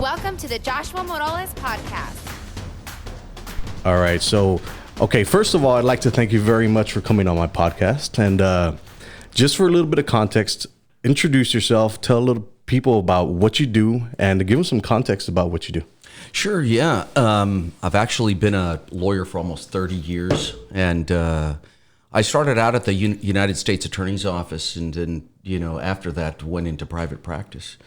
Welcome to the Joshua Morales Podcast. All right. So, okay, first of all, I'd like to thank you very much for coming on my podcast. And just for a little bit of context, introduce yourself, tell a little people about what you do, and give them some context about what you do. Sure, yeah. I've actually been a lawyer for almost 30 years, and I started out at the United States Attorney's Office, and then, after that went into private practice.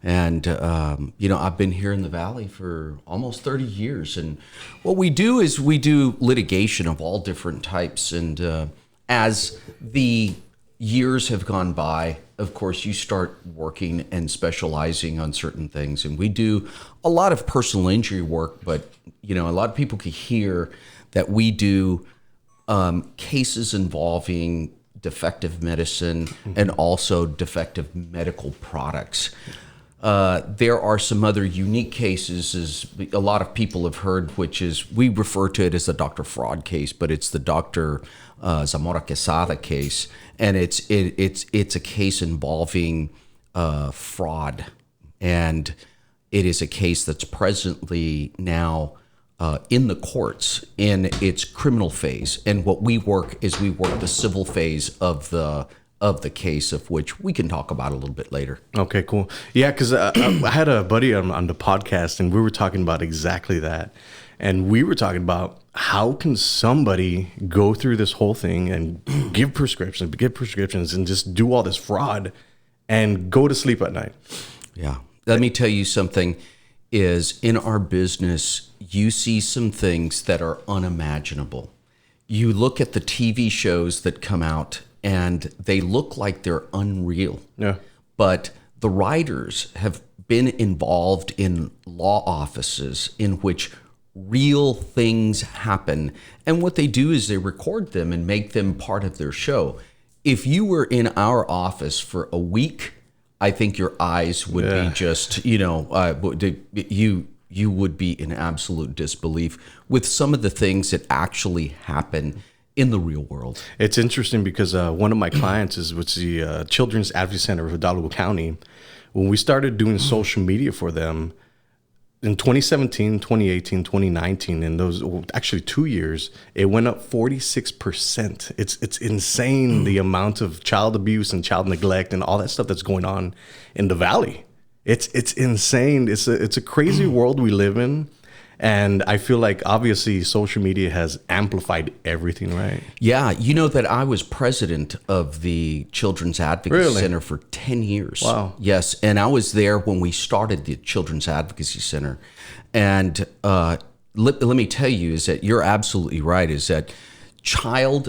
And, I've been here in the Valley for almost 30 years. And what we do is we do litigation of all different types. And as the years have gone by, of course, you start working and specializing on certain things. And we do a lot of personal injury work, but, a lot of people can hear that we do cases involving defective medicine and also defective medical products. There are some other unique cases, as a lot of people have heard, which is, we refer to it as the Dr. Fraud case, but it's the Dr. Zamora-Quezada case, and it's a case involving fraud, and it is a case that's presently now in the courts in its criminal phase. And what we work is we work the civil phase of the case, of which we can talk about a little bit later. Okay, cool. Yeah, because I had a buddy on the podcast, and we were talking about exactly that. And we were talking about how can somebody go through this whole thing and get prescriptions, and just do all this fraud and go to sleep at night. Yeah. Let me tell you something, is in our business, you see some things that are unimaginable. You look at the TV shows that come out, and they look like they're unreal. Yeah. But the writers have been involved in law offices in which real things happen. And what they do is they record them and make them part of their show. If you were in our office for a week, I think your eyes would be just, you would be in absolute disbelief with some of the things that actually happen in the real world. It's interesting because one of my clients is with the Children's Advocacy Center of Hidalgo County. When we started doing social media for them in 2017, 2018, 2019, in those actually 2 years, it went up 46%. It's insane the amount of child abuse and child neglect and all that stuff that's going on in the Valley. It's insane. It's a crazy world we live in. And I feel like obviously social media has amplified everything, right? Yeah. You know that I was president of the Children's Advocacy Center for 10 years. Wow. Yes. And I was there when we started the Children's Advocacy Center. And let me tell you, is that you're absolutely right, is that child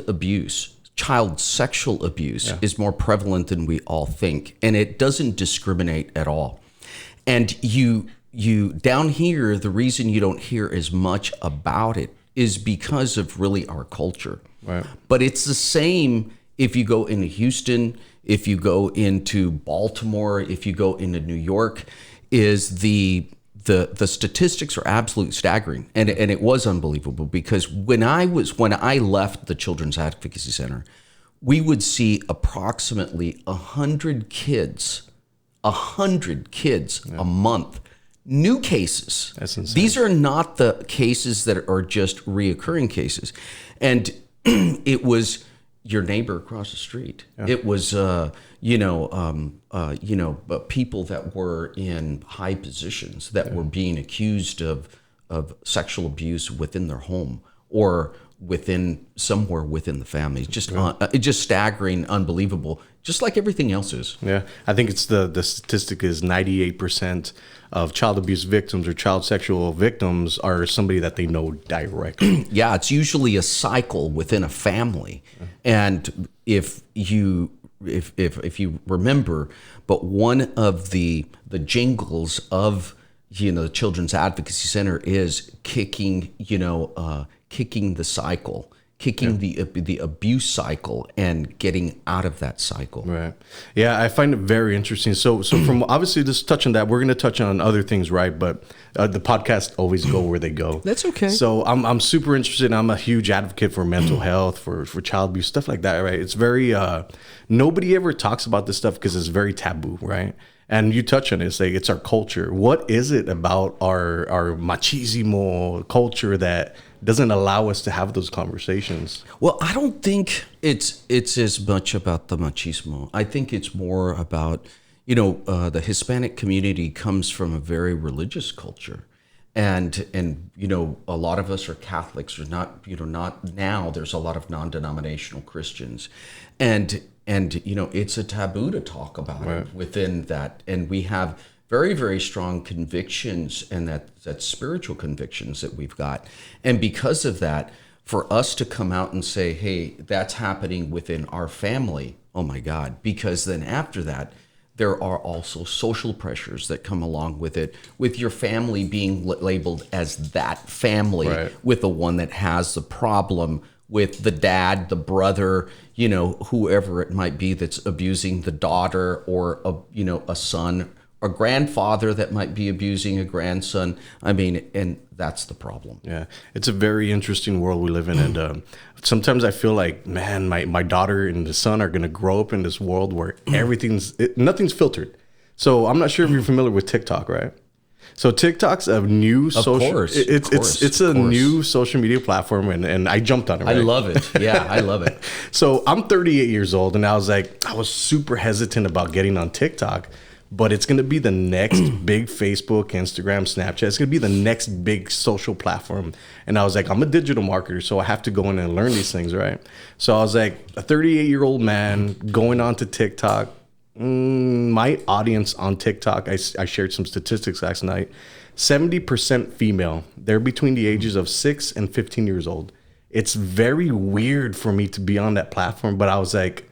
sexual abuse is more prevalent than we all think. And it doesn't discriminate at all. And you down here, the reason you don't hear as much about it is because of really our culture. Right. But it's the same if you go into Houston, if you go into Baltimore, if you go into New York, is the statistics are absolutely staggering. And it was unbelievable, because when I left the Children's Advocacy Center, we would see approximately 100 kids a month. New cases. That's insane. These are not the cases that are just reoccurring cases. And it was your neighbor across the street. Yeah. It was, people that were in high positions that were being accused of sexual abuse within their home or somewhere within the family. It's just staggering, unbelievable, just like everything else is. Yeah, I think it's the statistic is 98% of child abuse victims or child sexual victims are somebody that they know directly. Yeah, it's usually a cycle within a family. And if you remember, but one of the jingles of the Children's Advocacy Center is kicking the cycle, the abuse cycle, and getting out of that cycle. Right. Yeah, I find it very interesting. So from obviously just touching that, we're going to touch on other things, right? But the podcast always go where they go. That's okay. So I'm super interested. I'm a huge advocate for mental health, for child abuse, stuff like that, right? It's very nobody ever talks about this stuff because it's very taboo, right? And you touch on it, it's like it's our culture. What is it about our machismo culture that doesn't allow us to have those conversations? Well, I don't think it's as much about the machismo. I think it's more about, the Hispanic community comes from a very religious culture. And a lot of us are Catholics, or not now. There's a lot of non-denominational Christians, and it's a taboo to talk about it within that. And we have very, very strong convictions, and that spiritual convictions that we've got. And because of that, for us to come out and say, hey, that's happening within our family, oh my God, because then after that, there are also social pressures that come along with it, with your family being labeled as that family, with the one that has the problem, with the dad, the brother, whoever it might be that's abusing the daughter, or a son, a grandfather that might be abusing a grandson. I mean, and that's the problem. Yeah, it's a very interesting world we live in, and sometimes I feel like, man, my daughter and the son are going to grow up in this world where nothing's filtered. So I'm not sure if you're familiar with TikTok, right? So TikTok's a new new social media platform, and I jumped on it. Right? I love it. Yeah, I love it. So I'm 38 years old, and I was super hesitant about getting on TikTok. But it's going to be the next big Facebook, Instagram, Snapchat. It's going to be the next big social platform. And I was like, I'm a digital marketer, so I have to go in and learn these things, right? So I was like, a 38-year-old man going on to TikTok. My audience on TikTok, I shared some statistics last night, 70% female. They're between the ages of 6 and 15 years old. It's very weird for me to be on that platform, but I was like,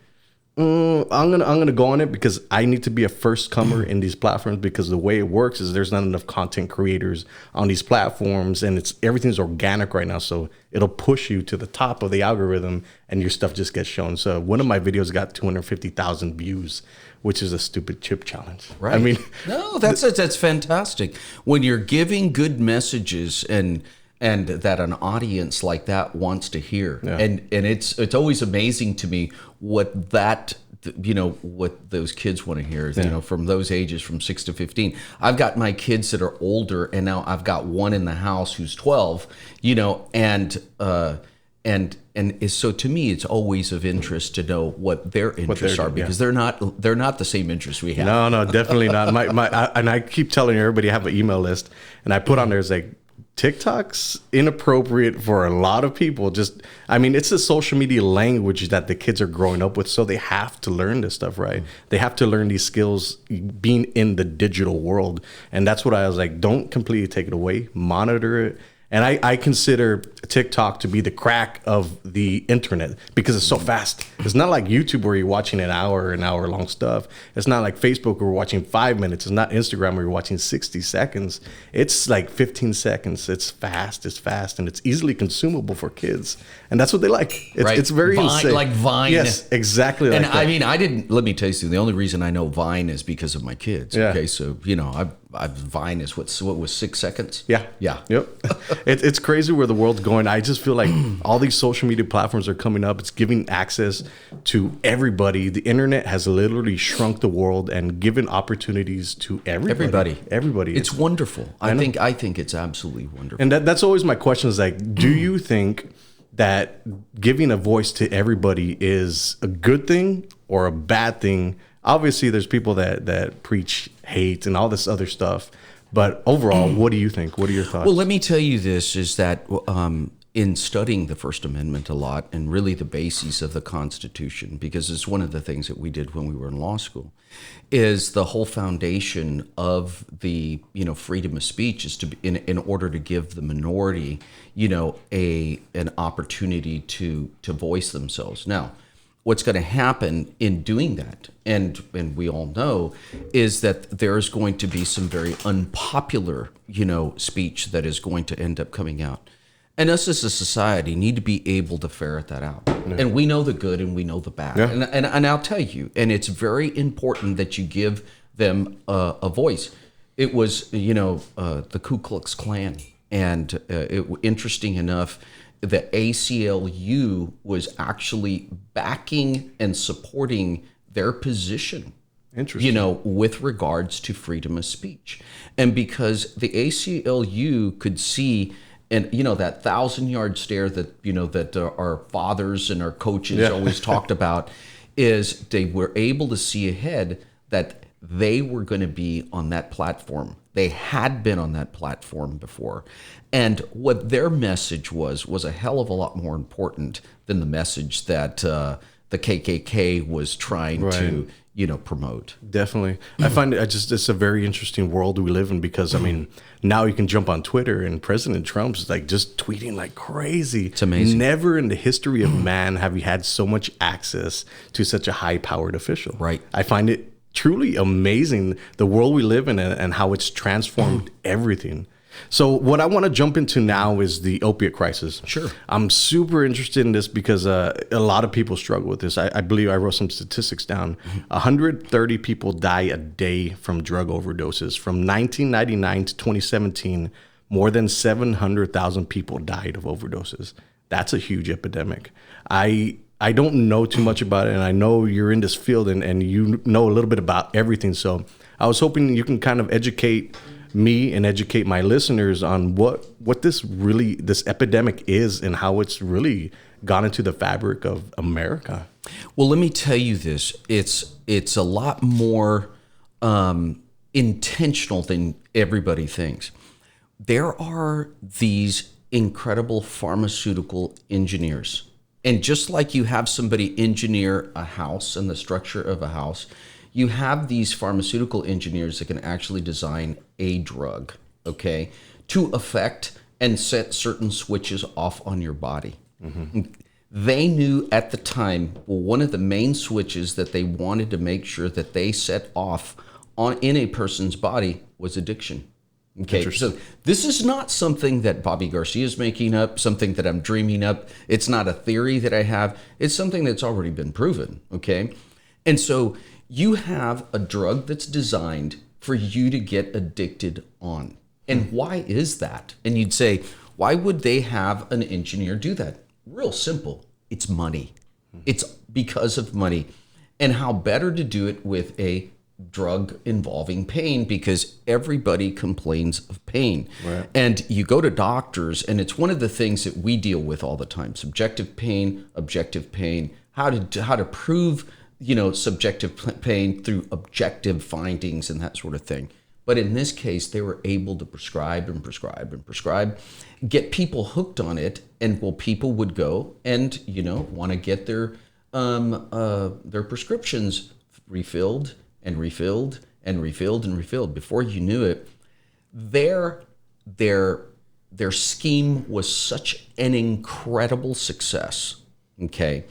I'm gonna go on it because I need to be a first comer in these platforms, because the way it works is there's not enough content creators on these platforms, and everything's organic right now, so it'll push you to the top of the algorithm and your stuff just gets shown. So one of my videos got 250,000 views, which is a stupid chip challenge. Right. I mean, no, that's fantastic. When you're giving good messages and that an audience like that wants to hear. Yeah. And it's always amazing to me what those kids want to hear, from those ages, from 6 to 15. I've got my kids that are older, and now I've got one in the house who's 12, and so to me, it's always of interest to know what their interests are, because they're not the same interests we have. No, definitely not. And I keep telling everybody I have an email list, and I put on there, it's like, TikTok's inappropriate for a lot of people. It's a social media language that the kids are growing up with, so they have to learn this stuff, right? They have to learn these skills being in the digital world. And that's what I was like, don't completely take it away, monitor it. And I consider TikTok to be the crack of the internet, because it's so fast. It's not like YouTube where you're watching an hour long stuff. It's not like Facebook where we're watching 5 minutes. It's not Instagram where you're watching 60 seconds. It's like 15 seconds. It's fast, and it's easily consumable for kids. And that's what they like. It's very insane. Like Vine. Yes, exactly like that. I mean, let me tell you something. The only reason I know Vine is because of my kids. Yeah. Okay, so, Vine is what was 6 seconds? Yeah. Yep. It's crazy where the world's going. I just feel like all these social media platforms are coming up. It's giving access to everybody. The internet has literally shrunk the world and given opportunities to everybody. It's wonderful. I think it's absolutely wonderful. And that's always my question is like, do you think that giving a voice to everybody is a good thing or a bad thing? Obviously, there's people that preach hate and all this other stuff. But overall, what do you think? What are your thoughts? Well, let me tell you this, is that in studying the First Amendment a lot, and really the bases of the Constitution, because it's one of the things that we did when we were in law school, is the whole foundation of the freedom of speech is to be, in order to give the minority an opportunity to voice themselves. Now, what's going to happen in doing that, and we all know, is that there's going to be some very unpopular, speech that is going to end up coming out. And us as a society need to be able to ferret that out. Yeah. And we know the good and we know the bad. Yeah. And I'll tell you, and it's very important that you give them a voice. It was, the Ku Klux Klan. And interesting enough, the ACLU was actually backing and supporting their position Interesting. with regards to freedom of speech. And because the ACLU could see, and that 1,000-yard stare that that our fathers and our coaches always talked about, is they were able to see ahead that they were going to be on that platform. They had been on that platform before. And what their message was a hell of a lot more important than the message that the KKK was trying to, promote. Definitely. I find it's a very interesting world we live in, because, now you can jump on Twitter and President Trump's like just tweeting like crazy. It's amazing. Never in the history of man have you had so much access to such a high-powered official. Right. I find it truly amazing, the world we live in and how it's transformed everything. So what I want to jump into now is the opiate crisis. Sure. I'm super interested in this because a lot of people struggle with this. I believe I wrote some statistics down. 130 people die a day from drug overdoses. From 1999 to 2017, more than 700,000 people died of overdoses. That's a huge epidemic. I don't know too much about it, and I know you're in this field and you know a little bit about everything. So I was hoping you can kind of educate me and educate my listeners on what this epidemic is and how it's really gone into the fabric of America. Well, let me tell you this. It's a lot more intentional than everybody thinks. There are these incredible pharmaceutical engineers. And just like you have somebody engineer a house and the structure of a house, you have these pharmaceutical engineers that can actually design a drug, okay, to affect and set certain switches off on your body. Mm-hmm. They knew at the time, one of the main switches that they wanted to make sure that they set off in a person's body was addiction. Okay, so this is not something that Bobby Garcia is making up, something that I'm dreaming up. It's not a theory that I have. It's something that's already been proven, okay? And so you have a drug that's designed for you to get addicted on. And why is that? And you'd say, why would they have an engineer do that? Real simple. It's money. It's because of money. And how better to do it with a drug involving pain, because everybody complains of pain. Right. And you go to doctors, and it's one of the things that we deal with all the time: subjective pain, objective pain, how to prove subjective pain through objective findings and that sort of thing. But in this case, they were able to prescribe, get people hooked on it, and people would go and want to get their prescriptions refilled and refilled and refilled and refilled. Before you knew it, their scheme was such an incredible success, okay,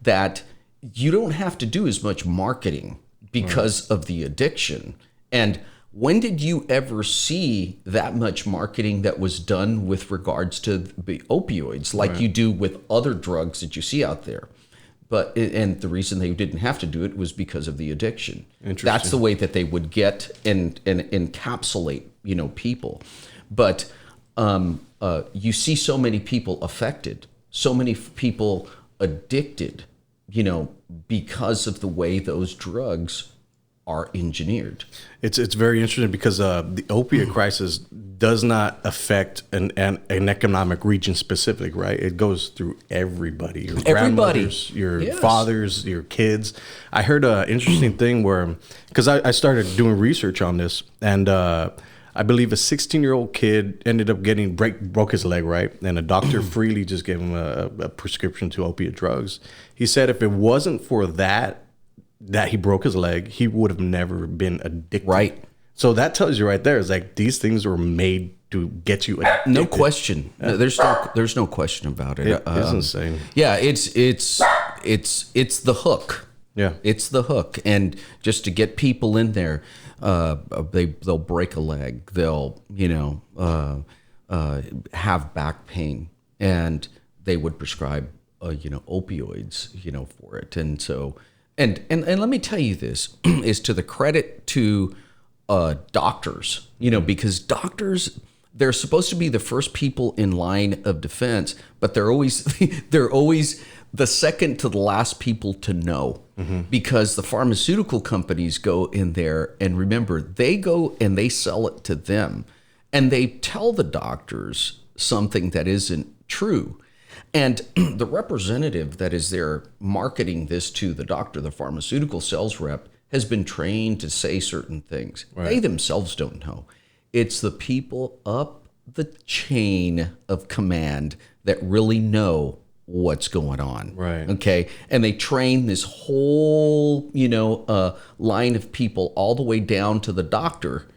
that you don't have to do as much marketing because of the addiction. And when did you ever see that much marketing that was done with regards to the opioids like you do with other drugs that you see out there? And the reason they didn't have to do it was because of the addiction. That's the way that they would get and encapsulate, people. But you see so many people affected, so many people addicted, because of the way those drugs are engineered. It's very interesting because the opiate crisis does not affect an economic region specific, right? It goes through everybody. Your grandmothers, your fathers, your kids. I heard an interesting thing where, because I started doing research on this, and I believe a 16-year-old kid ended up broke his leg, right? And a doctor freely just gave him a prescription to opiate drugs. He said if it wasn't for that he broke his leg, he would have never been addicted. Right. So that tells you right there, is like these things were made to get you addicted. No question. There's no question about it. It is insane. Yeah, it's the hook. Yeah, it's the hook, and just to get people in there, they'll break a leg, they'll have back pain, and they would prescribe opioids for it, and so. And let me tell you this is to the credit to doctors, because doctors, they're supposed to be the first people in line of defense, but they're always the second to the last people to know. because the pharmaceutical companies go in there, and remember, they go and they sell it to them, and they tell the doctors something that isn't true. And the representative that is there marketing this to the doctor, the pharmaceutical sales rep, has been trained to say certain things. Right. They themselves don't know. It's the people up the chain of command that really know what's going on. Right. Okay. And they train this whole, line of people all the way down to the doctor,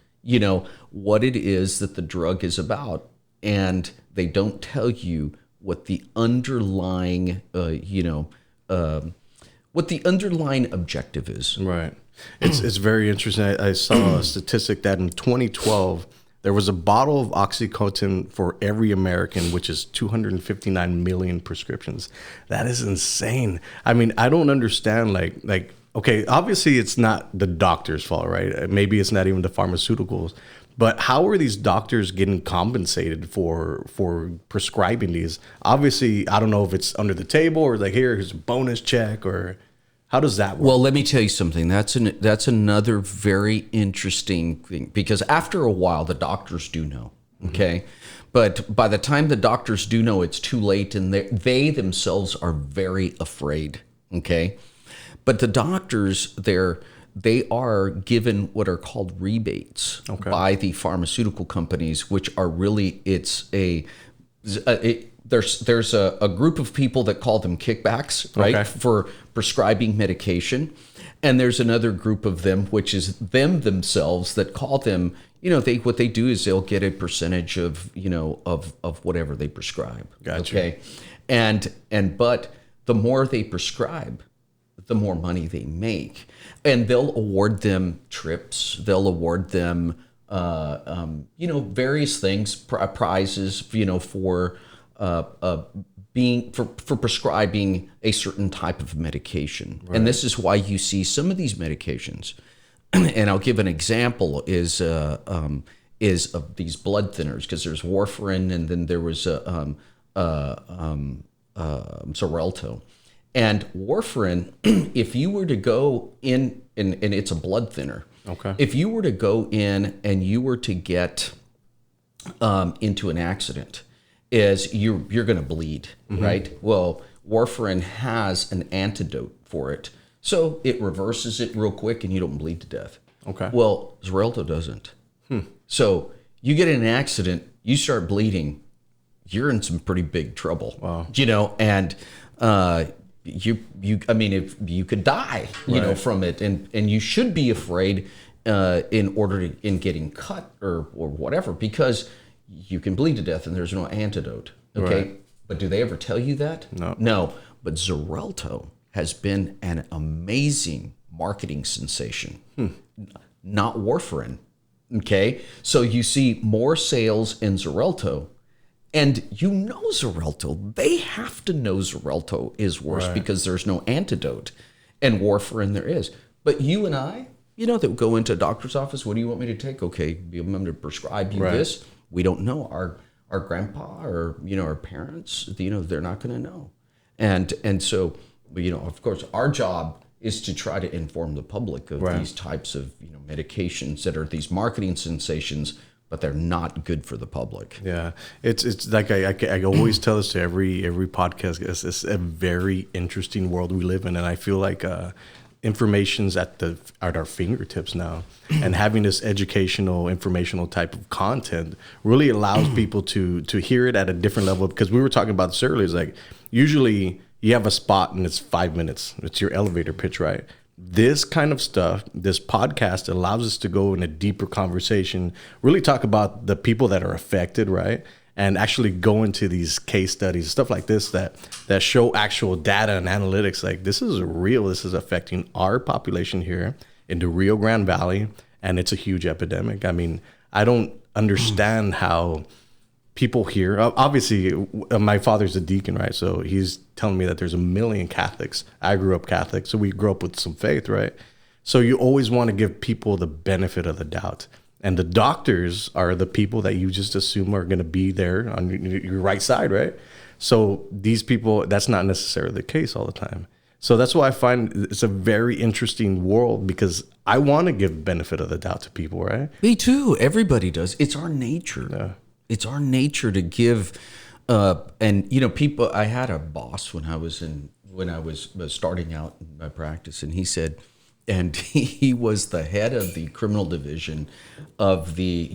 what it is that the drug is about. And they don't tell you what the underlying, what the underlying objective is. Right. It's very interesting. I saw a statistic that in 2012, there was a bottle of OxyContin for every American, which is 259 million prescriptions. That is insane. I mean, I don't understand, like, okay, obviously it's not the doctor's fault, right? Maybe it's not even the pharmaceuticals, but how are these doctors getting compensated for prescribing these? Obviously, I don't know if it's under the table or like, here's a bonus check, or how does that work? Well, let me tell you something. That's another very interesting thing, because after a while, the doctors do know, okay? But by the time the doctors do know, it's too late, and they themselves are very afraid, okay? But the doctors, they are given what are called rebates by the pharmaceutical companies, which are really, there's a group of people that call them kickbacks, right, for prescribing medication. And there's another group of them, which is them themselves, that call them, what they do is they'll get a percentage of, of whatever they prescribe. Gotcha. Okay. But the more they prescribe, the more money they make. And they'll award them trips. They'll award them, various things, prizes, for for prescribing a certain type of medication. Right. And this is why you see some of these medications. And I'll give an example is of these blood thinners, because there's warfarin, and then there was Xarelto. And warfarin, if you were to go in, and it's a blood thinner. Okay. If you were to go in and you were to get into an accident, is you're going to bleed, right? Well, warfarin has an antidote for it, so it reverses it real quick, and you don't bleed to death. Okay. Well, Xarelto doesn't. So you get in an accident, you start bleeding, you're in some pretty big trouble. Wow. And if you could die, from it, and you should be afraid in getting cut or whatever, because you can bleed to death and there's no antidote. Okay. Right. But do they ever tell you that? No. But Xarelto has been an amazing marketing sensation, not warfarin. Okay. So you see more sales in Xarelto, and Xarelto, they have to know Xarelto is worse, right, because there's no antidote, and warfarin there is. But you and I, that go into a doctor's office, what do you want me to take? Okay, I'm going to prescribe you this. We don't know. Our grandpa or, our parents, they're not going to know. And so, of course, our job is to try to inform the public of these types of, medications that are these marketing sensations, but they're not good for the public. Yeah, it's like I always tell this to every podcast. It's a very interesting world we live in, and I feel like information's at our fingertips now, and having this educational, informational type of content really allows people to hear it at a different level. Because we were talking about this earlier, it's like usually you have a spot and it's 5 minutes. It's your elevator pitch, right? This kind of stuff, this podcast allows us to go in a deeper conversation, really talk about the people that are affected, right? And actually go into these case studies, stuff like this that show actual data and analytics. Like, this is real. This is affecting our population here in the Rio Grande Valley, and it's a huge epidemic. I mean, I don't understand how people here, obviously, my father's a deacon, right? So he's telling me that there's 1 million Catholics. I grew up Catholic, so we grew up with some faith, right? So you always want to give people the benefit of the doubt. And the doctors are the people that you just assume are going to be there on your right side, right? So these people, that's not necessarily the case all the time. So that's why I find it's a very interesting world, because I want to give benefit of the doubt to people, right? Me too. Everybody does. It's our nature. Yeah. It's our nature to give. And people. I had a boss when I was starting out in my practice, and he said, and he was the head of the criminal division of the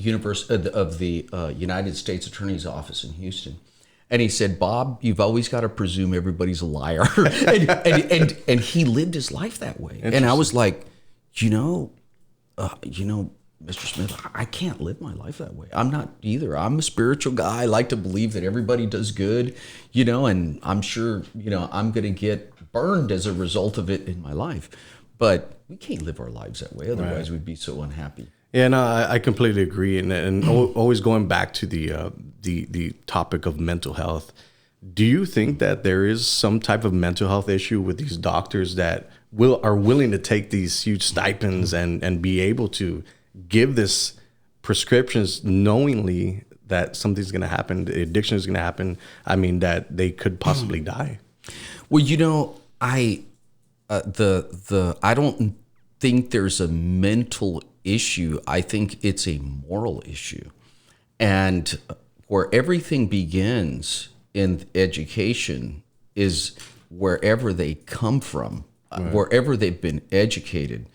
United States Attorney's Office in Houston. And he said, Bob, you've always got to presume everybody's a liar. and he lived his life that way. And I was like, Mr. Smith, I can't live my life that way. I'm not either. I'm a spiritual guy. I like to believe that everybody does good, and I'm sure, I'm going to get burned as a result of it in my life. But we can't live our lives that way. Otherwise, we'd be so unhappy. Yeah, no, I completely agree, and always going back to the topic of mental health. Do you think that there is some type of mental health issue with these doctors that are willing to take these huge stipends and be able to give this prescriptions knowingly that something's going to happen, the addiction is going to happen? I mean, that they could possibly die. Well, I don't think there's a mental issue. I think it's a moral issue. And where everything begins in education is wherever they come from, wherever they've been educated.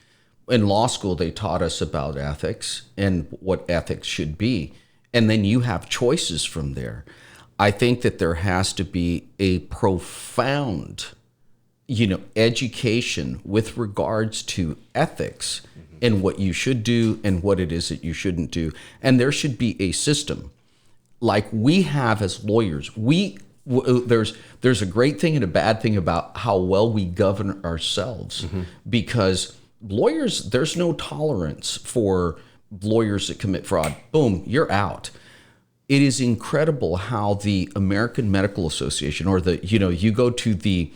In law school, they taught us about ethics and what ethics should be. And then you have choices from there. I think that there has to be a profound education with regards to ethics and what you should do and what it is that you shouldn't do. And there should be a system like we have as lawyers. There's a great thing and a bad thing about how well we govern ourselves, because lawyers, there's no tolerance for lawyers that commit fraud. Boom, you're out. It is incredible how the American Medical Association, or you go to the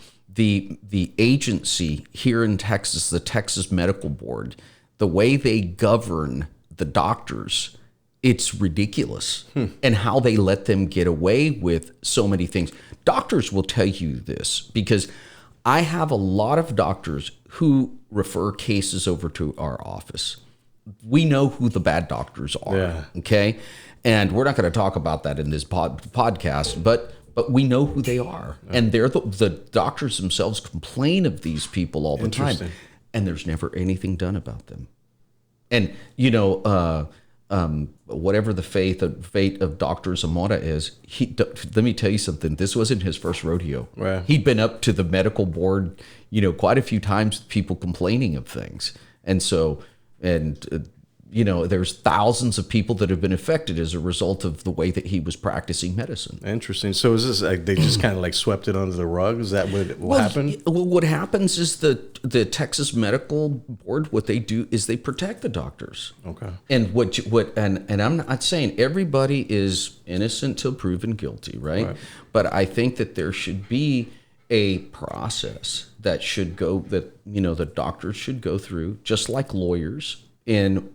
agency here in Texas, the Texas Medical Board, the way they govern the doctors, it's ridiculous. And how they let them get away with so many things. Doctors will tell you this, because I have a lot of doctors who refer cases over to our office. We know who the bad doctors are, okay? And we're not going to talk about that in this podcast, but we know who they are. And they're the doctors themselves complain of these people all the time. And there's never anything done about them. And, whatever the fate of Dr. Zamora is, let me tell you something. This wasn't his first rodeo. Right. He'd been up to the medical board, quite a few times with people complaining of things. And so, there's thousands of people that have been affected as a result of the way that he was practicing medicine. Interesting. So is this like they just kind of like swept it under the rug? Is that what happened? Well, what happens is the Texas Medical Board, what they do is they protect the doctors. Okay. And and I'm not saying everybody is innocent till proven guilty, right? But I think that there should be a process that should go, that the doctors should go through, just like lawyers, in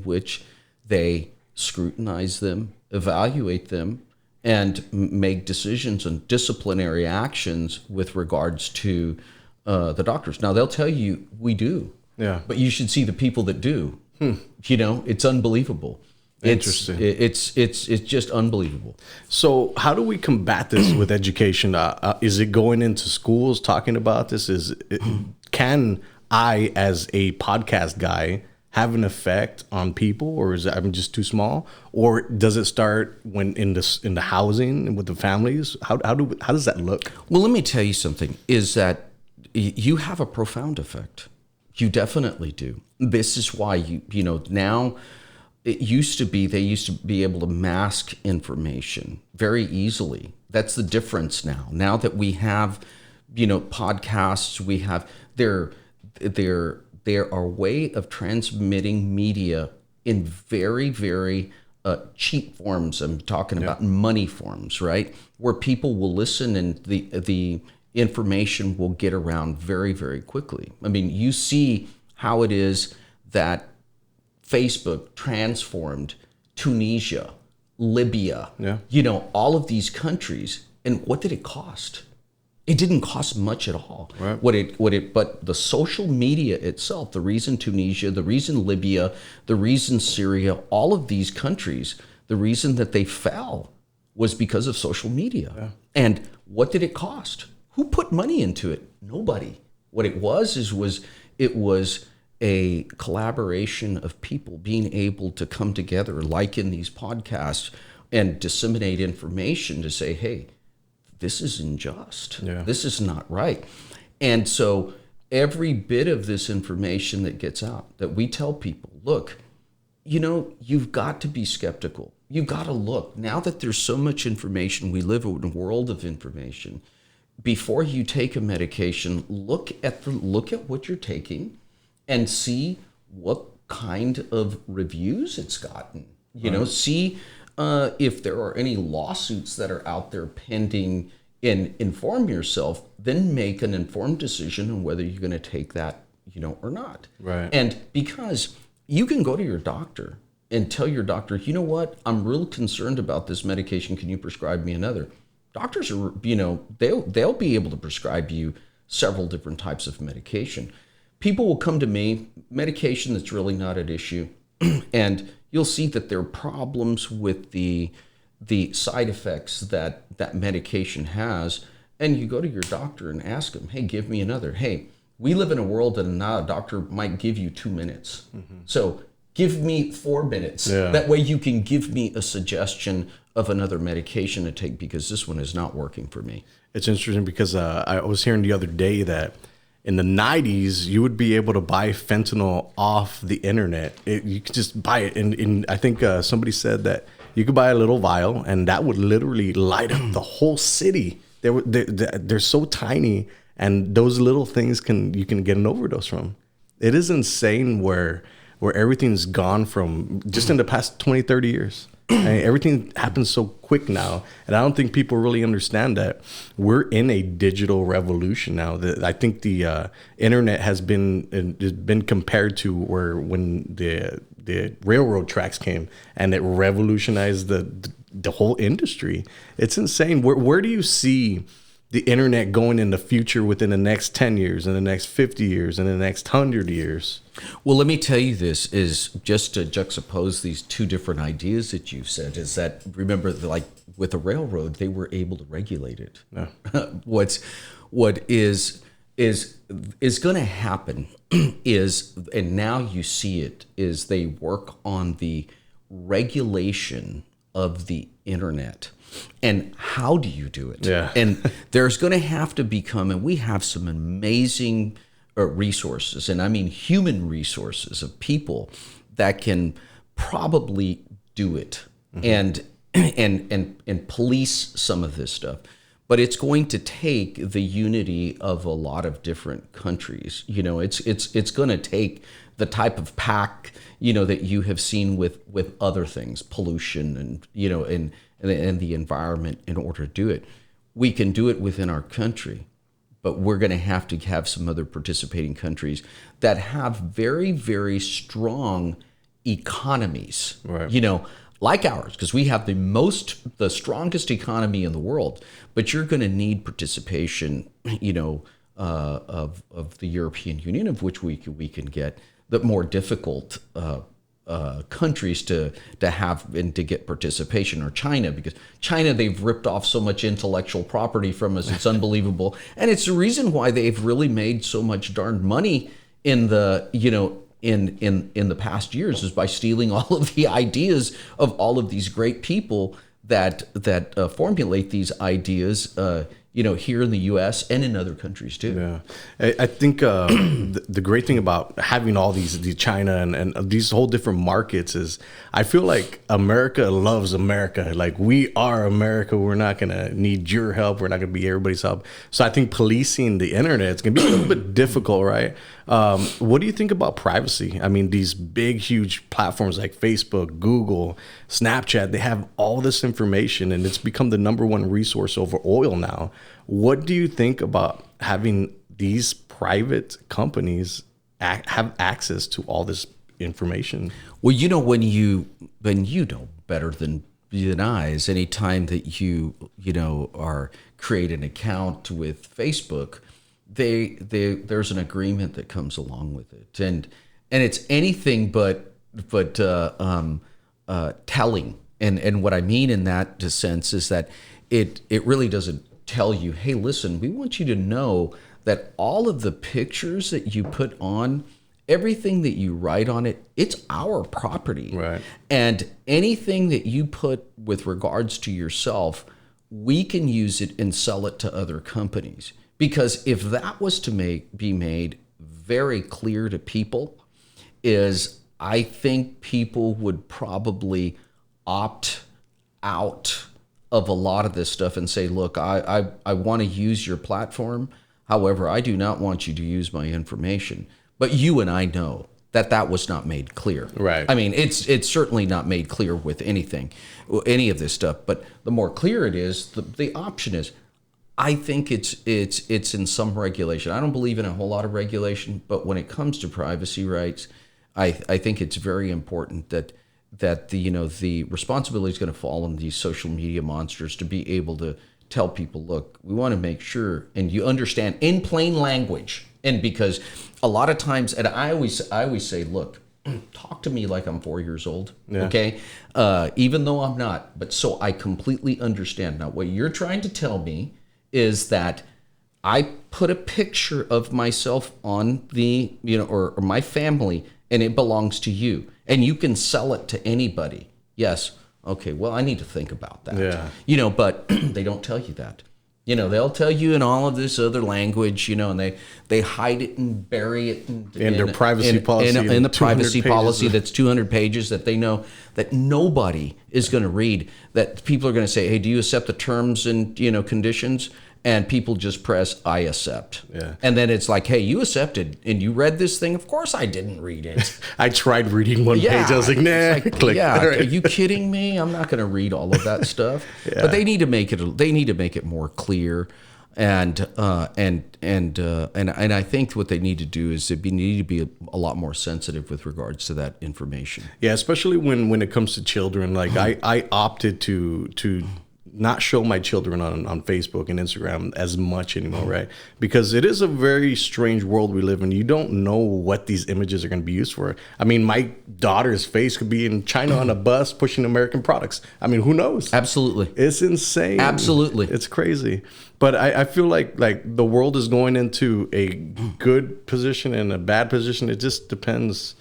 which they scrutinize them, evaluate them, and make decisions on disciplinary actions with regards to the doctors. Now, they'll tell you we do, but you should see the people that do. It's unbelievable. Interesting. It's just unbelievable. So how do we combat this with education? Is it going into schools talking about this? Can I, as a podcast guy, have an effect on people, or is it just too small? Or does it start when in the housing and with the families? How does that look? Well, let me tell you something. Is that you have a profound effect. You definitely do. This is why now. They used to be able to mask information very easily. That's the difference now. Now that we have, podcasts, we have there are way of transmitting media in very, very cheap forms. I'm talking about money forms, right? Where people will listen and the information will get around very, very quickly. I mean, you see how it is that Facebook transformed Tunisia, Libya, all of these countries. And what did it cost? It didn't cost much at all. Right. But the social media itself, the reason Tunisia, the reason Libya, the reason Syria, all of these countries, the reason that they fell was because of social media. Yeah. And what did it cost? Who put money into it? Nobody. What it was a collaboration of people being able to come together, like in these podcasts, and disseminate information to say, hey, this is unjust. Yeah. This is not right. And so every bit of this information that gets out, that we tell people, look, you've got to be skeptical. You've got to look. Now that there's so much information, we live in a world of information. Before you take a medication, look at what you're taking and see what kind of reviews it's gotten. See if there are any lawsuits that are out there pending, and inform yourself, then make an informed decision on whether you're going to take that, or not. Right. And because you can go to your doctor and tell your doctor, you know what, I'm real concerned about this medication. Can you prescribe me another? Doctors are, they'll be able to prescribe you several different types of medication. People will come to me, medication that's really not at issue, and you'll see that there are problems with the side effects that medication has, and you go to your doctor and ask him, hey, give me another. Hey, we live in a world that now a doctor might give you 2 minutes. Mm-hmm. So give me 4 minutes. Yeah. That way you can give me a suggestion of another medication to take, because this one is not working for me. It's interesting because I was hearing the other day that in the 90s, you would be able to buy fentanyl off the internet. You could just buy it. And I think somebody said that you could buy a little vial and that would literally light up the whole city. They're so tiny, and those little things you can get an overdose from. It is insane where everything's gone from just in the past 20, 30 years. I mean, everything happens so quick now, and I don't think people really understand that we're in a digital revolution now. I think the internet has been compared to when the railroad tracks came, and it revolutionized the whole industry. It's insane. Where do you see the internet going in the future within the next 10 years, in the next 50 years, in the next 100 years? Well, let me tell you this, is just to juxtapose these two different ideas that you've said, is that, remember, like with the railroad, they were able to regulate it. No. What is going to happen is, and now you see it, is they work on the regulation of the internet. And how do you do it? Yeah. And there's going to have to become, and we have some amazing resources, and I mean human resources of people that can probably do it, mm-hmm. and police some of this stuff. But it's going to take the unity of a lot of different countries. It's going to take the type of pact, that you have seen with other things, pollution and the environment, in order to do it. We can do it within our country, but we're going to have some other participating countries that have very, very strong economies, right. Like ours, because we have the strongest economy in the world. But you're going to need participation, of the European Union, of which we can get the more difficult countries to have and to get participation, or China, because China, they've ripped off so much intellectual property from us. It's unbelievable. And it's the reason why they've really made so much darned money in the, in the past years, is by stealing all of the ideas of all of these great people that formulate these ideas, here in the U.S. and in other countries too. Yeah, I think the great thing about having all the China and these whole different markets is, I feel like America loves America. Like, we are America. We're not gonna need your help. We're not gonna be everybody's help. So I think policing the internet is gonna be a little bit difficult, right? What do you think about privacy? I mean, these big, huge platforms like Facebook, Google, Snapchat, they have all this information, and it's become the #1 resource over oil now. What do you think about having these private companies have access to all this information? Well, when you know better than denies anytime that you are create an account with Facebook, there's an agreement that comes along with it, and it's anything but telling. And what I mean in that sense is that it really doesn't tell you, hey, listen, we want you to know that all of the pictures that you put on, everything that you write on it, it's our property. Right. And anything that you put with regards to yourself, we can use it and sell it to other companies. Because if that was to be made very clear to people, I think people would probably opt out of a lot of this stuff and say, look, I want to use your platform. However, I do not want you to use my information. But you and I know that was not made clear. Right. I mean, it's certainly not made clear with any of this stuff. But the more clear it is, the option is, I think it's in some regulation. I don't believe in a whole lot of regulation, but when it comes to privacy rights, I think it's very important that the responsibility is going to fall on these social media monsters to be able to tell people, look, we want to make sure, and you understand in plain language. And because a lot of times, and I always say, look, talk to me like I'm 4 years old, okay? Even though I'm not, but so I completely understand. Now, what you're trying to tell me is that I put a picture of myself on the, or my family, and it belongs to you, and you can sell it to anybody. Yes. Okay. Well, I need to think about that. Yeah. But they don't tell you that. They'll tell you in all of this other language, and they hide it and bury it in their privacy policy. In the privacy policy that's 200 pages that they know that nobody is going to read, that people are going to say, hey, do you accept the terms and, conditions? And people just press, I accept. Yeah. And then it's like, hey, you accepted and you read this thing? Of course I didn't read it. I tried reading one page. I was like, nah. Click. Yeah, right. Are you kidding me? I'm not going to read all of that stuff. But they need to make it more clear. And I think what they need to do is they need to be a lot more sensitive with regards to that information. Yeah, especially when it comes to children. Like I opted to not show my children on Facebook and Instagram as much anymore, right? Because it is a very strange world we live in. You don't know what these images are going to be used for. I mean, my daughter's face could be in China on a bus pushing American products. I mean, who knows? Absolutely. It's insane. Absolutely. It's crazy. But I feel like the world is going into a good position and a bad position. It just depends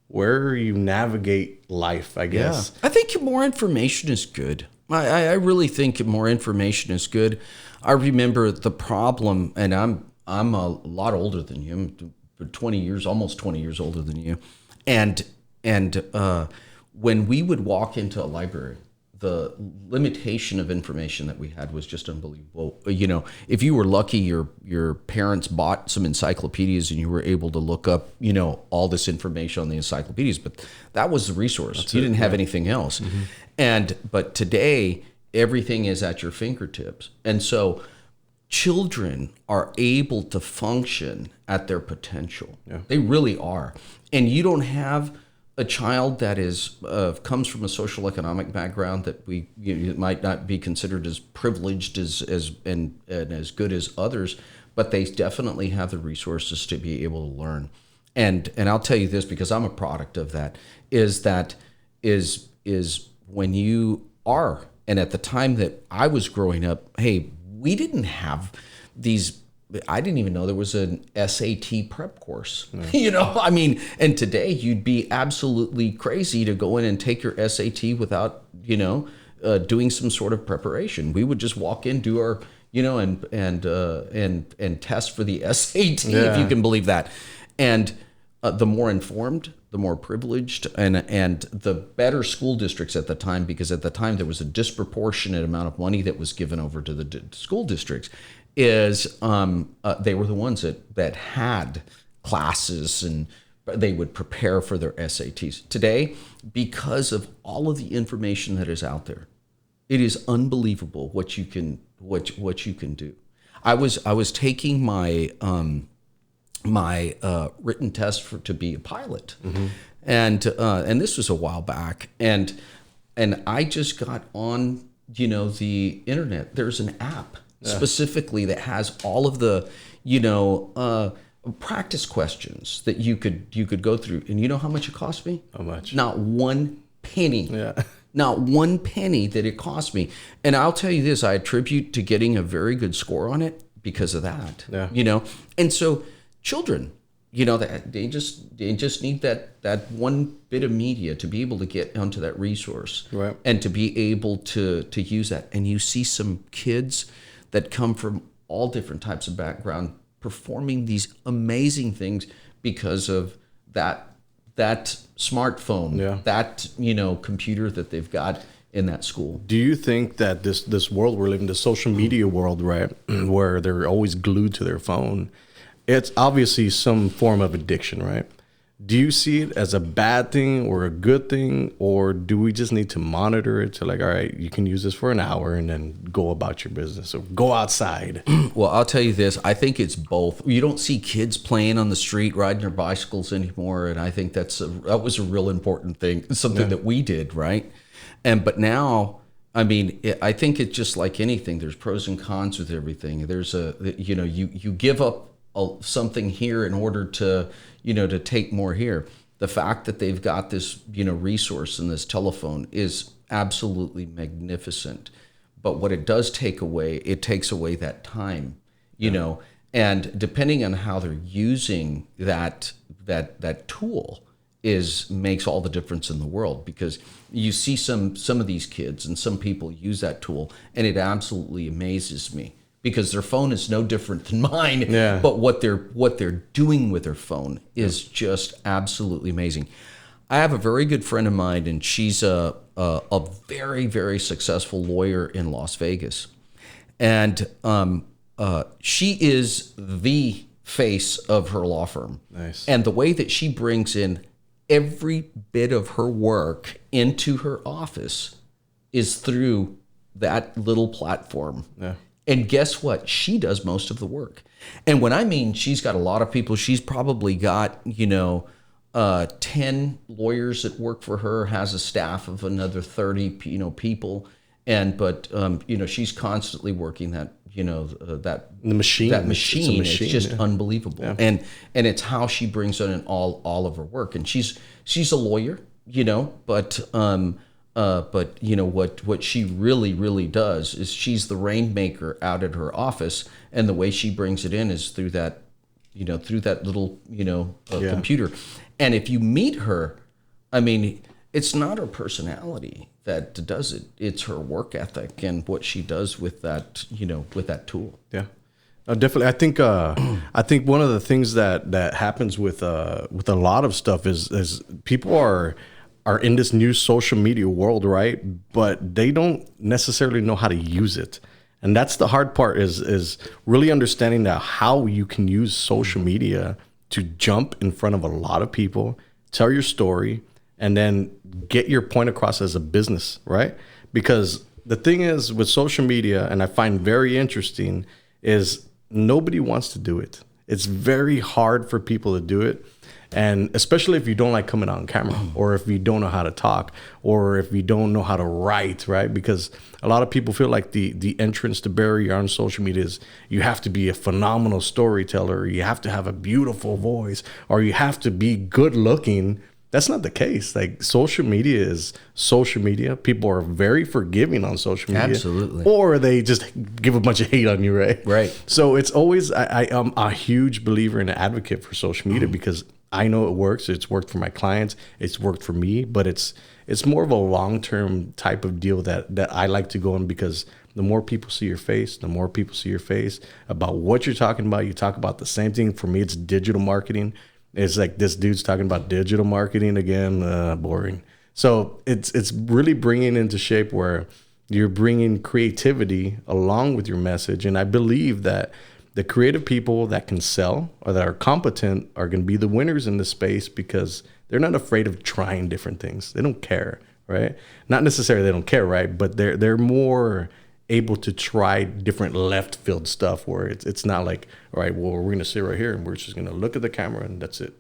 where you navigate life, I guess. Yeah. I think more information is good. I really think more information is good. I remember the problem, and I'm a lot older than you. I'm 20 years, almost 20 years older than you. And when we would walk into a library, the limitation of information that we had was just unbelievable. If you were lucky, your parents bought some encyclopedias and you were able to look up, all this information on the encyclopedias, but that was the resource. You didn't have anything else. Mm-hmm. But today, everything is at your fingertips. And so children are able to function at their potential. Yeah. They really are. And you don't have a child that is comes from a social economic background that might not be considered as privileged as as good as others, but they definitely have the resources to be able to learn. And I'll tell you this, because I'm a product of that, is when you are, and at the time that I was growing up, hey, we didn't have these. I didn't even know there was an SAT prep course. Yeah. And today you'd be absolutely crazy to go in and take your SAT without, doing some sort of preparation. We would just walk in, do our, and test for the SAT, if you can believe that. And the more informed, the more privileged, and the better school districts at the time, because at the time there was a disproportionate amount of money that was given over to the school districts, they were the ones that had classes and they would prepare for their SATs. Today, because of all of the information that is out there, it is unbelievable what you can do. I was taking my written test to be a pilot, mm-hmm. and this was a while back, and and I just got on, the internet. There's an app specifically that has all of the, practice questions that you could go through. And you know how much it cost me? How much? Not one penny. Yeah. Not one penny that it cost me. And I'll tell you this, I attribute to getting a very good score on it because of that. Yeah. And so children, that they just need that one bit of media to be able to get onto that resource, right, and to be able to use that. And you see some kids that come from all different types of background performing these amazing things because of that smartphone, that computer that they've got in that school. Do you think that this world we're living, the social media world, right, where they're always glued to their phone, it's obviously some form of addiction, right? Do you see it as a bad thing or a good thing, or do we just need to monitor it to like, all right, you can use this for an hour and then go about your business or go outside? Well, I'll tell you this. I think it's both. You don't see kids playing on the street, riding their bicycles anymore, and I think that was a real important thing, something that we did, right? But now, I mean, I think it's just like anything. There's pros and cons with everything. There's you give up something here in order to take more here. The fact that they've got this resource in this telephone is absolutely magnificent. But what it does take away, it takes away that time, and depending on how they're using that tool makes all the difference in the world, because you see some of these kids and some people use that tool, and it absolutely amazes me. Because their phone is no different than mine, but what they're doing with their phone is just absolutely amazing. I have a very good friend of mine, and she's a very, very successful lawyer in Las Vegas, and she is the face of her law firm. Nice. And the way that she brings in every bit of her work into her office is through that little platform. Yeah. And guess what? She does most of the work. And when I mean she's got a lot of people, she's probably got, 10 lawyers that work for her, has a staff of another 30, people. But she's constantly working that, the machine. That machine. It's just unbelievable. Yeah. And it's how she brings in all of her work. And she's a lawyer, but what she really does is she's the rainmaker out at her office, and the way she brings it in is through that little computer. And if you meet her, I mean, it's not her personality that does it; it's her work ethic and what she does with that with that tool. Yeah, definitely. I think one of the things that happens with a lot of stuff is people are in this new social media world, right? But they don't necessarily know how to use it. And that's the hard part is really understanding that how you can use social media to jump in front of a lot of people, tell your story, and then get your point across as a business, right? Because the thing is with social media, and I find very interesting, is nobody wants to do it. It's very hard for people to do it. And especially if you don't like coming on camera, or if you don't know how to talk, or if you don't know how to write, right? Because a lot of people feel like the entrance to barrier on social media is you have to be a phenomenal storyteller, or you have to have a beautiful voice, or you have to be good looking. That's not the case. Like, social media is social media. People are very forgiving on social media. Absolutely. Or they just give a bunch of hate on you, right? Right. So it's always, I am a huge believer and an advocate for social media because I know it works. It's worked for my clients. It's worked for me, but it's more of a long-term type of deal that I like to go in, because the more people see your face, about what you're talking about. You talk about the same thing. For me, it's digital marketing. It's like this dude's talking about digital marketing again, boring. So it's really bringing into shape where you're bringing creativity along with your message. And I believe that the creative people that can sell or that are competent are going to be the winners in this space, because they're not afraid of trying different things. They don't care, right? Not necessarily they don't care, right? But they're more able to try different left field stuff where it's not like, all right, well, we're going to sit right here and we're just going to look at the camera and that's it.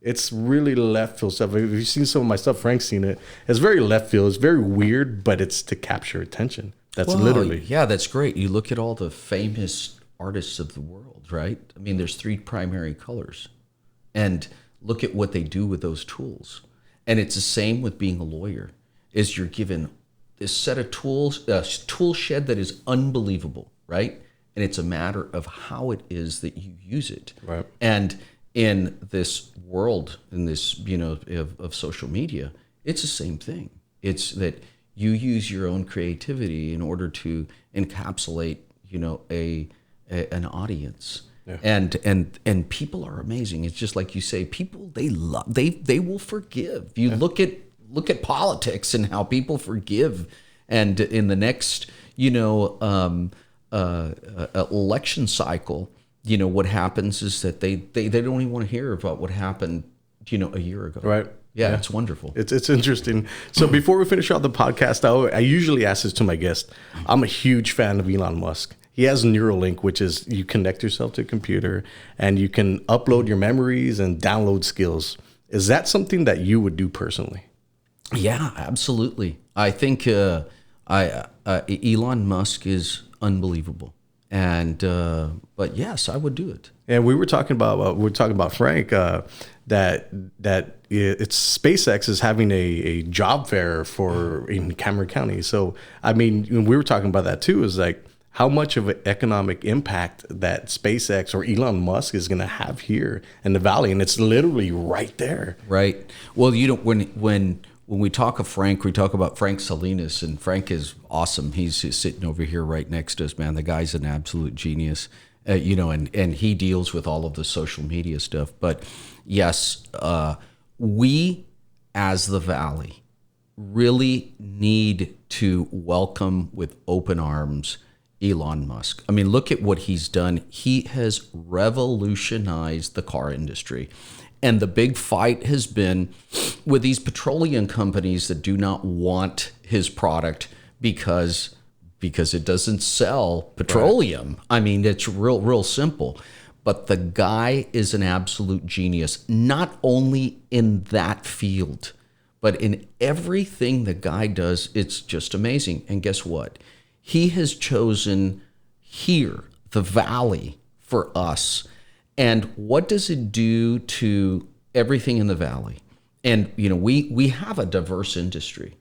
It's really left field stuff. If you've seen some of my stuff, Frank's seen it. It's very left field. It's very weird, but it's to capture attention. That's literally. Yeah, that's great. You look at all the famous artists of the world, right? I mean, there's 3 primary colors. And look at what they do with those tools. And it's the same with being a lawyer, is you're given this set of tools, a tool shed that is unbelievable, right? And it's a matter of how it is that you use it. Right. And in this world, in this, of social media, it's the same thing. It's that you use your own creativity in order to encapsulate, an audience. Yeah. And people are amazing. It's just like you say, people, they will forgive. You look at politics and how people forgive. And in the next, election cycle, what happens is that they don't even want to hear about what happened, a year ago. Right. Yeah, it's wonderful. It's interesting. So before we finish out the podcast, I usually ask this to my guests. I'm a huge fan of Elon Musk. He has Neuralink, which is you connect yourself to a computer and you can upload your memories and download skills. Is that something that you would do personally? Yeah, absolutely. I think Elon Musk is unbelievable. And but yes, I would do it. And we were talking about Frank that it's SpaceX is having a job fair in Cameron County. So I mean, we were talking about that too. Is like how much of an economic impact that SpaceX or Elon Musk is going to have here in the valley, and it's literally right there. Right. Well, when we talk of Frank, we talk about Frank Salinas, and Frank is awesome. He's sitting over here right next to us, man. The guy's an absolute genius, and he deals with all of the social media stuff. But yes, we as the Valley really need to welcome with open arms Elon Musk. I mean, look at what he's done. He has revolutionized the car industry. And the big fight has been with these petroleum companies that do not want his product because it doesn't sell petroleum. Right. I mean, it's real simple. But the guy is an absolute genius, not only in that field, but in everything the guy does. It's just amazing. And guess what? He has chosen here, the Valley, for us. And what does it do to everything in the Valley? And, we have a diverse industry,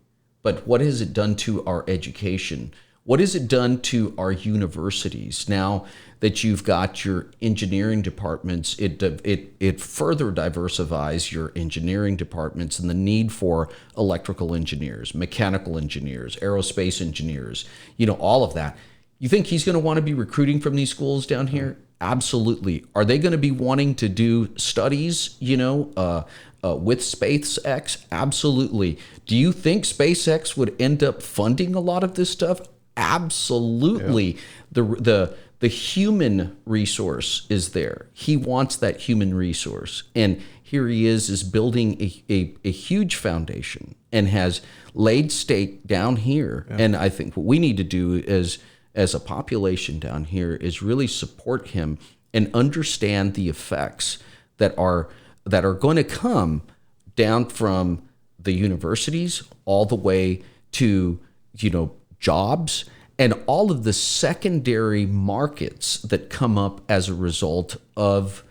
but what has it done to our education? What has it done to our universities? Now that you've got your engineering departments, it further diversifies your engineering departments and the need for electrical engineers, mechanical engineers, aerospace engineers, all of that. You think he's going to want to be recruiting from these schools down here? Absolutely. Are they going to be wanting to do studies, with SpaceX? Absolutely. Do you think SpaceX would end up funding a lot of this stuff? Absolutely. Yeah. The human resource is there. He wants that human resource. And here he is building a huge foundation and has laid stake down here. Yeah. And I think what we need to do as a population down here is really support him and understand the effects that are going to come down from the universities all the way to jobs and all of the secondary markets that come up as a result of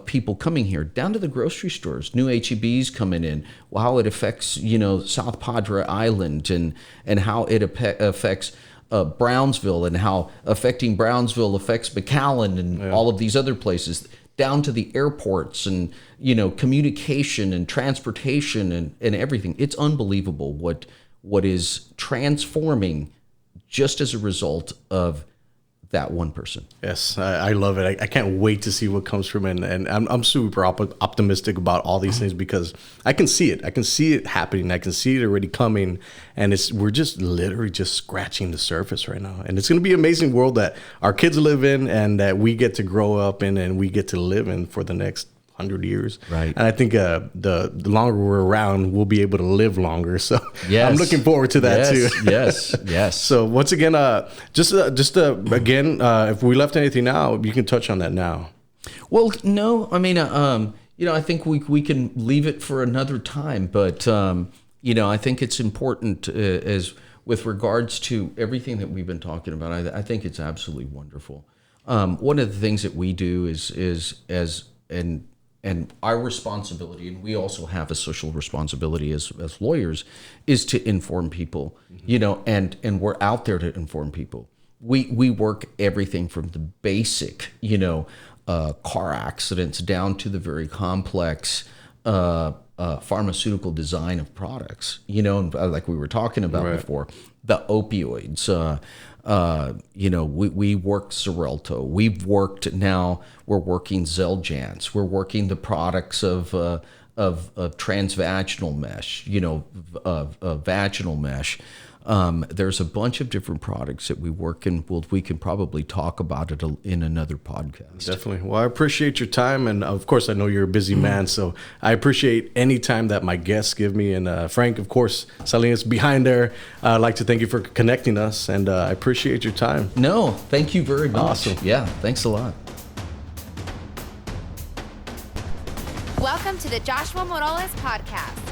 people coming here, down to the grocery stores, new HEBs coming in, how it affects South Padre Island and how it affects Brownsville, and how affecting Brownsville affects McAllen and all of these other places, down to the airports and communication and transportation and everything. It's unbelievable what is transforming just as a result of that one person. Yes, I love it. I can't wait to see what comes from it. And I'm super optimistic about all these things because I can see it. I can see it happening. I can see it already coming. And we're just literally just scratching the surface right now. And it's going to be an amazing world that our kids live in and that we get to grow up in and we get to live in for the next 100 years. Right. And I think the longer we're around, we'll be able to live longer. So yes. I'm looking forward to that too. Yes. So once again, again, if we left anything out, you can touch on that now. Well, no, I mean, I think we can leave it for another time. But I think it's important as with regards to everything that we've been talking about. I think it's absolutely wonderful. One of the things that we do and our responsibility, and we also have a social responsibility as lawyers, is to inform people, and we're out there to inform people. We work everything from the basic, car accidents down to the very complex pharmaceutical design of products, and like we were talking about before, the opioids. We worked Xarelto. We're working Xeljanz. We're working the products of transvaginal mesh, vaginal mesh. There's a bunch of different products that we work in. We can probably talk about it in another podcast. Definitely. Well, I appreciate your time. And of course, I know you're a busy man, so I appreciate any time that my guests give me. And Frank, of course, Salinas behind there. I'd like to thank you for connecting us, and I appreciate your time. No, thank you very much. Awesome. Yeah, thanks a lot. Welcome to the Joshua Morales Podcast.